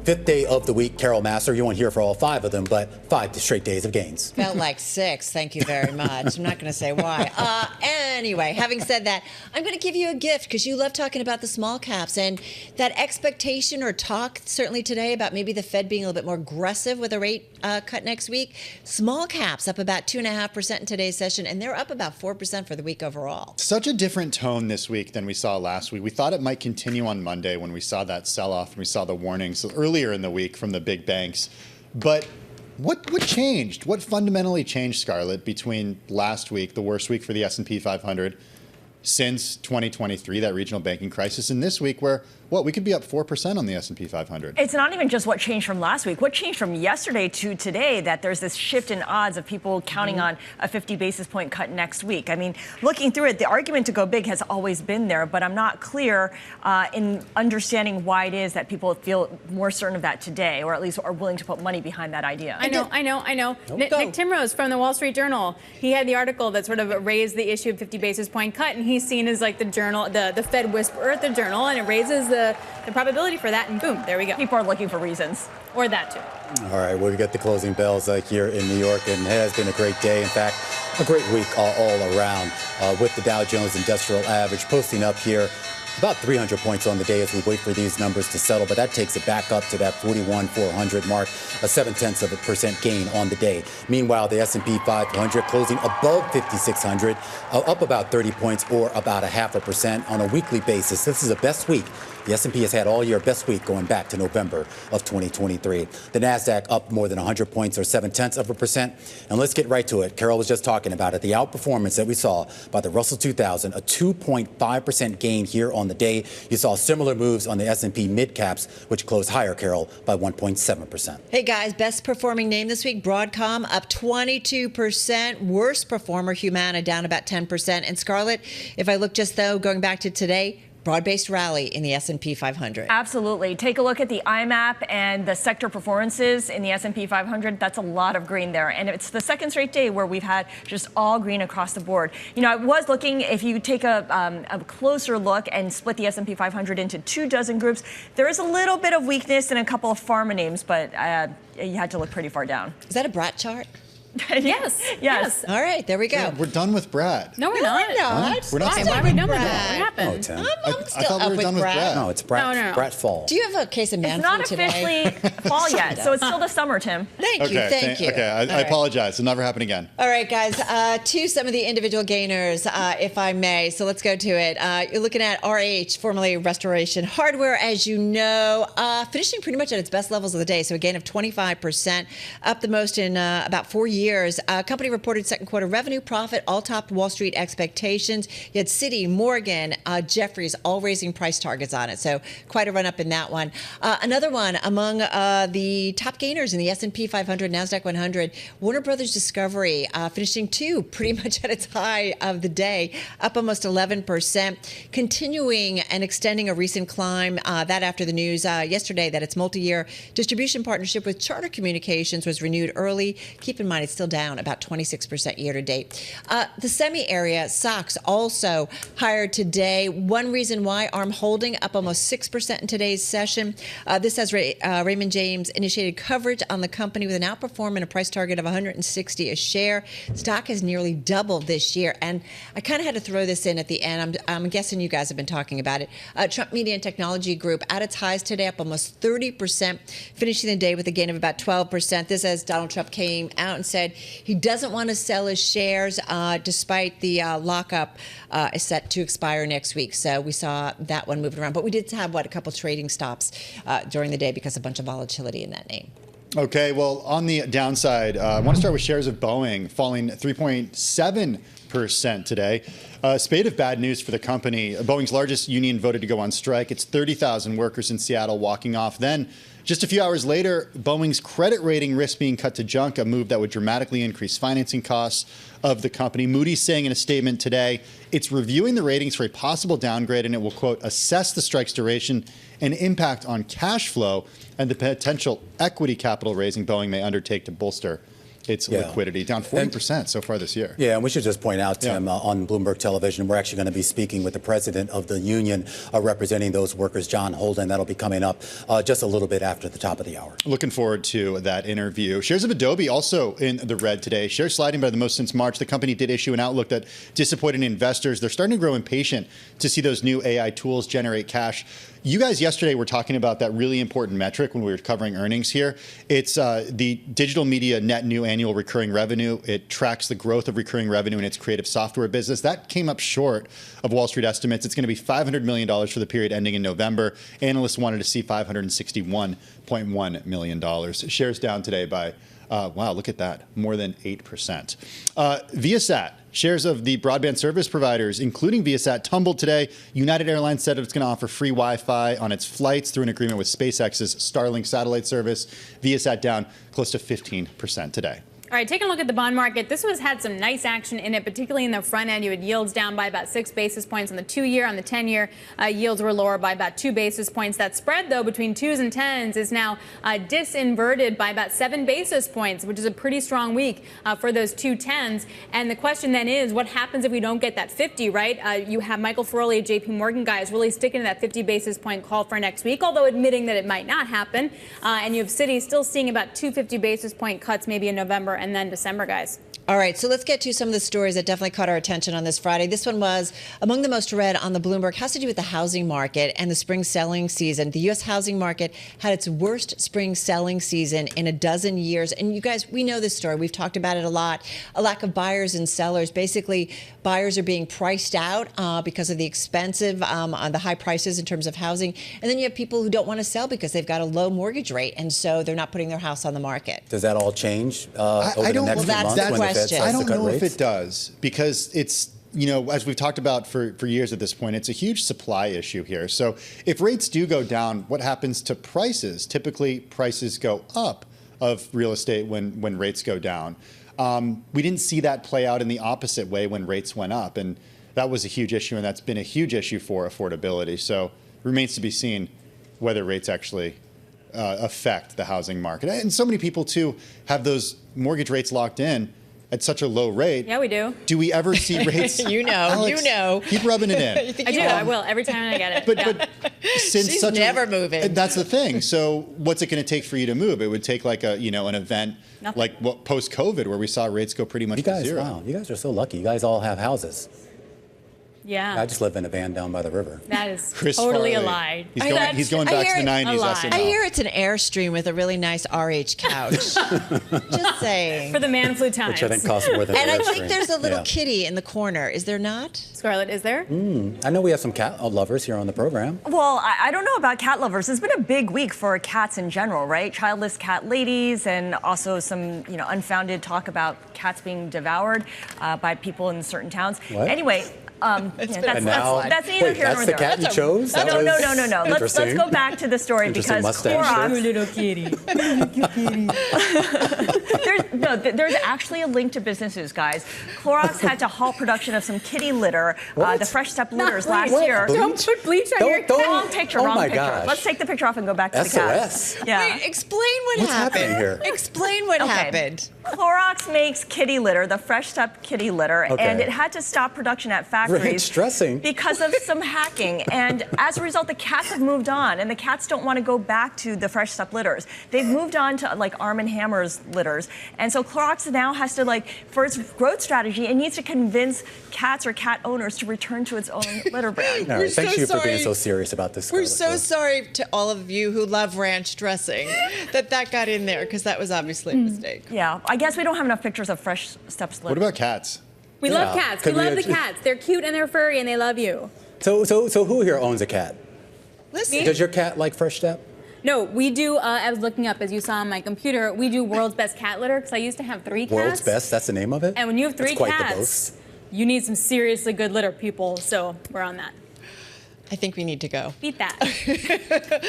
Fifth day of the week, Carol Massar. You won't hear for all 5 of them, but 5 straight days of gains. Felt like 6. Thank you very much. I'm not going to say why. Anyway, having said that, I'm going to give you a gift because you love talking about the small caps and that expectation or talk certainly today about maybe the Fed being a little bit more aggressive with a rate cut next week. Small caps up about 2.5% in today's session, and they're up about 4% for the week overall. Such a different tone this week than we saw last week. We thought it might continue on Monday when we saw that sell-off and we saw the warnings earlier in the week from the big banks. But what changed? What fundamentally changed, Scarlett, between last week, the worst week for the S&P 500, since 2023, that regional banking crisis, and this week where, we could be up 4% on the S&P 500. It's not even just what changed from last week. What changed from yesterday to today, that there's this shift in odds of people counting on a 50 basis point cut next week. I mean, looking through it, the argument to go big has always been there, but I'm not clear in understanding why it is that people feel more certain of that today, or at least are willing to put money behind that idea. I know. Nick Timrose from the Wall Street Journal, he had the article that sort of raised the issue of 50 basis point cut, and he's seen as like the journal, the Fed whisperer at the Journal, and it raises the probability for that, and boom, there we go. People are looking for reasons. Or that too. All right, well, we got the closing bells here in New York, and it has been a great day. In fact, a great week all around, with the Dow Jones Industrial Average posting up here about 300 points on the day as we wait for these numbers to settle, but that takes it back up to that 41,400 mark, a 0.7% gain on the day. Meanwhile, the S&P 500 closing above 5,600, up about 30 points or about 0.5% on a weekly basis. This is the best week the S&P has had all year, best week going back to November of 2023. The NASDAQ up more than 100 points or 0.7%. And let's get right to it. Carol was just talking about it. The outperformance that we saw by the Russell 2000, a 2.5% gain here on the day. You saw similar moves on the S&P mid caps, which closed higher, Carol, by 1.7%. Hey guys, best performing name this week, Broadcom up 22%. Worst performer, Humana, down about 10%. And Scarlett, if I look just though, going back to today, broad-based rally in the S&P 500. Absolutely. Take a look at the IMAP and the sector performances in the S&P 500. That's a lot of green there. And it's the second straight day where we've had just all green across the board. You know, I was looking, if you take a closer look and split the S&P 500 into 24 groups, there is a little bit of weakness in a couple of pharma names, but you had to look pretty far down. Is that a Brat chart? Yes. All right, there we go. Yeah, we're done with Brad. No, we're not. We're not. Why are we done with it? What happened? Oh, Tim. I'm still I thought up we were with done with Brad. No, it's Brat, No. Brat fall. Do you have a case of man It's not flu today? officially fall yet, so it's still the summer, Tim. Thank you. Okay, I apologize. It'll never happen again. All right, guys, to some of the individual gainers, if I may. So let's go to it. You're looking at RH, formerly Restoration Hardware, as you know, finishing pretty much at its best levels of the day. So a gain of 25%, up the most in about 4 years. Company reported second quarter revenue, profit, all topped Wall Street expectations. You had Citi, Morgan, Jefferies all raising price targets on it. So quite a run up in that one. Another one among the top gainers in the S&P 500, NASDAQ 100, Warner Brothers Discovery, finishing pretty much at its high of the day, up almost 11%, continuing and extending a recent climb. That after the news yesterday that its multi-year distribution partnership with Charter Communications was renewed early. Keep in mind, it's still down about 26% year to date. The semi area, SOX, also higher today. One reason why, ARM Holding up almost 6% in today's session. This has Raymond James initiated coverage on the company with an outperform and a price target of $160 a share. Stock has nearly doubled this year. And I kind of had to throw this in at the end. I'm guessing you guys have been talking about it. Trump Media and Technology Group at its highs today, up almost 30%, finishing the day with a gain of about 12%. This as Donald Trump came out and said he doesn't want to sell his shares despite the lockup is set to expire next week. So we saw that one moving around. But we did have, a couple trading stops during the day because of a bunch of volatility in that name. Okay, well, on the downside, I want to start with shares of Boeing falling 3.7% today. A spate of bad news for the company. Boeing's largest union voted to go on strike. It's 30,000 workers in Seattle walking off. Then, just a few hours later, Boeing's credit rating risk being cut to junk, a move that would dramatically increase financing costs of the company. Moody's saying in a statement today, it's reviewing the ratings for a possible downgrade, and it will, quote, assess the strike's duration and impact on cash flow and the potential equity capital raising Boeing may undertake to bolster its liquidity, down 40% so far this year. Yeah, and we should just point out, Tim, on Bloomberg Television, we're actually going to be speaking with the president of the union representing those workers, John Holden. That'll be coming up just a little bit after the top of the hour. Looking forward to that interview. Shares of Adobe also in the red today. Shares sliding by the most since March. The company did issue an outlook that disappointed investors. They're starting to grow impatient to see those new AI tools generate cash. You guys yesterday were talking about that really important metric when we were covering earnings here. It's the digital media net new annual recurring revenue. It tracks the growth of recurring revenue in its creative software business. That came up short of Wall Street estimates. It's going to be $500 million for the period ending in November. Analysts wanted to see $561.1 million. Shares down today by, wow, look at that, more than 8%. Viasat. Shares of the broadband service providers, including Viasat, tumbled today. United Airlines said it's going to offer free Wi-Fi on its flights through an agreement with SpaceX's Starlink satellite service. Viasat down close to 15% today. All right, taking a look at the bond market. This one has had some nice action in it, particularly in the front end. You had yields down by about 6 basis points on the 2-year. On the 10-year, yields were lower by about 2 basis points. That spread, though, between 2s and 10s is now disinverted by about 7 basis points, which is a pretty strong week for those 2 10s. And the question then is, what happens if we don't get that 50, right? You have Michael Feroli, a JP Morgan guy, is really sticking to that 50 basis point call for next week, although admitting that it might not happen. And you have Citi still seeing about 2 50 basis point cuts maybe in November and then December, guys. All right, so let's get to some of the stories that definitely caught our attention on this Friday. This one was among the most read on the Bloomberg, has to do with the housing market and the spring selling season. The U.S. housing market had its worst spring selling season in a dozen years. And you guys, we know this story. We've talked about it a lot. A lack of buyers and sellers. Basically, buyers are being priced out because of the expensive, on the high prices in terms of housing. And then you have people who don't want to sell because they've got a low mortgage rate. And so they're not putting their house on the market. Does that all change over the next few months? That's the question. I don't know if it does, because it's, you know, as we've talked about for years at this point, it's a huge supply issue here. So if rates do go down, what happens to prices? Typically, prices go up of real estate when rates go down. We didn't see that play out in the opposite way when rates went up. And that was a huge issue, and that's been a huge issue for affordability. So it remains to be seen whether rates actually affect the housing market. And so many people, too, have those mortgage rates locked in at such a low rate. Yeah, we do. Do we ever see rates? Alex, Keep rubbing it in. I do. I will every time I get it. But since She's such never moving. That's the thing. So what's it going to take for you to move? It would take like a an event like post-COVID where we saw rates go pretty much to zero. Wow, you guys are so lucky. You guys all have houses. Yeah. I just live in a van down by the river. That is Chris totally Farley. a lie. He's going back to the 90s SNL. I hear it's an Airstream with a really nice RH couch. Just saying. For the man flu times. Which I think costs more than And I Airstream. think there's a little kitty in the corner. Is there not? Scarlett, is there? I know we have some cat lovers here on the program. Well, I don't know about cat lovers. It's been a big week for cats in general, right? Childless cat ladies, and also some, unfounded talk about cats being devoured by people in certain towns. What? Anyway. That's neither here nor there. That's the cat you chose? No. Let's go back to the story because Clorox. Little kitty. There's actually a link to businesses, guys. Clorox had to halt production of some kitty litter, the Fresh Step litters last year. Don't put bleach on your cat. Wrong picture. Gosh. Let's take the picture off and go back to the SOS. cat. Yeah. Wait, explain what What's happened. happening here? Explain what happened. Clorox makes kitty litter, the Fresh Step kitty litter, and it had to stop production at factories stressing. because of some hacking. And as a result, the cats have moved on, and the cats don't want to go back to the Fresh Step litters. They've moved on to like Arm & Hammer's litters. And so Clorox now has to, for its growth strategy, it needs to convince cats or cat owners to return to its own litter brand. All right, thank you for being so serious about this. We're so sorry to all of you who love ranch dressing that got in there, because that was obviously a mistake. Yeah, I guess we don't have enough pictures of Fresh Step's litter. What about cats? We love cats. We love the cats. They're cute and they're furry and they love you. So who here owns a cat? Listen. Does your cat like Fresh Step? No, we do. I was looking up, as you saw on my computer, we do World's Best Cat Litter, because I used to have 3 cats. World's Best, that's the name of it? And when you have 3 That's quite the cats, boast. you need some seriously good litter, people. So we're on that. I think we need to go. Beat that.